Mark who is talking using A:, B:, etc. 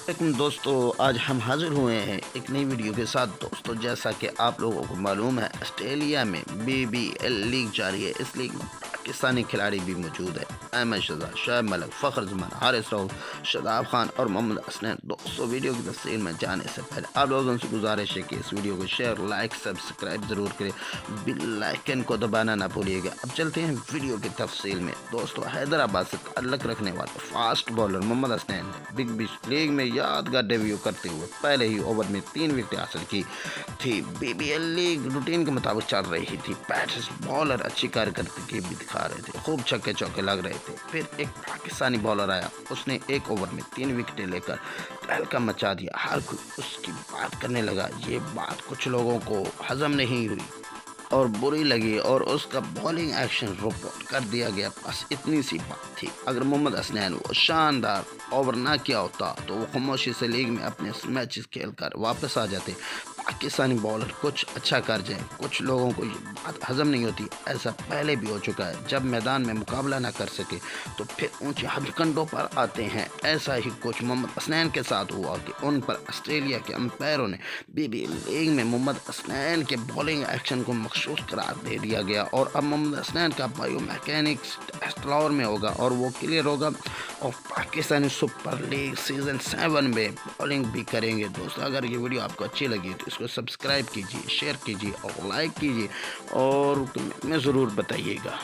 A: لیکن دوستو آج ہم حاضر ہوئے ہیں ایک نئی ویڈیو کے ساتھ دوستو، جیسا کہ آپ لوگوں کو معلوم ہے آسٹریلیا میں BBL لیگ جاری ہے۔ اس لیگ میں پاکستانی کھلاڑی بھی موجود ہے۔ احمد شہزاد، شعیب ملک، فخر زمان، حارث رؤف، شاداب خان اور محمد حسنین۔ دوستو ویڈیو کی تفصیل میں جانے سے پہلے آپ لوگوں سے گزارش ہے کہ اس ویڈیو کو شیئر، لائک، سبسکرائب ضرور کریں، بیل آئیکن کو دبانا نہ بھولیے گا۔ اب چلتے ہیں ویڈیو کی تفصیل میں۔ دوستو حیدرآباد سے تعلق رکھنے والے فاسٹ بالر محمد حسنین نے بگ بیش لیگ میں یادگار ڈیبیو کرتے ہوئے پہلے ہی اوور میں 3 وکٹیں حاصل کی تھی۔ BBL لیگ روٹین کے مطابق چل رہی تھی۔ پیٹس بالر اچھی کارکردگی بھی دکھا رہے تھے، خوب چھکے چوکے لگ رہے تھے۔ پھر ایک پاکستانی بالر آیا، اس نے ایک اوور میں 3 وکٹیں لے کر تہلکہ مچا دیا۔ ہر کوئی اس کی بات کرنے لگا۔ یہ بات کچھ لوگوں کو ہضم نہیں ہوئی اور بری لگی اور اس کا بالنگ ایکشن رپورٹ کر دیا گیا۔ بس اتنی سی بات تھی۔ اگر محمد حسنین وہ شاندار اوور نہ کیا ہوتا تو وہ خاموشی سے لیگ میں اپنے میچز کھیل کر واپس آ جاتے۔ پاکستانی بالر کچھ اچھا کر جائیں، کچھ لوگوں کو یہ بات ہضم نہیں ہوتی۔ ایسا پہلے بھی ہو چکا ہے، جب میدان میں مقابلہ نہ کر سکے تو پھر اونچے ہتھ کنڈوں پر آتے ہیں۔ ایسا ہی کچھ محمد حسنین کے ساتھ ہوا کہ ان پر آسٹریلیا کے امپائروں نے BBL لیگ میں محمد حسنین کے بالنگ ایکشن کو مخصوص قرار دے دیا گیا، اور اب محمد حسنین کا بایو میکینکس ٹیسٹ لاہور میں ہوگا اور وہ کلیئر ہوگا اور پاکستانی سپر لیگ سیزن 7 میں بالنگ بھی کریں گے۔ دوستو اگر یہ ویڈیو آپ کو اچھی لگی تو اس کو سبسکرائب کیجیے، شیئر کیجیے اور لائک کیجیے اور کمنٹ میں ضرور بتائیے گا۔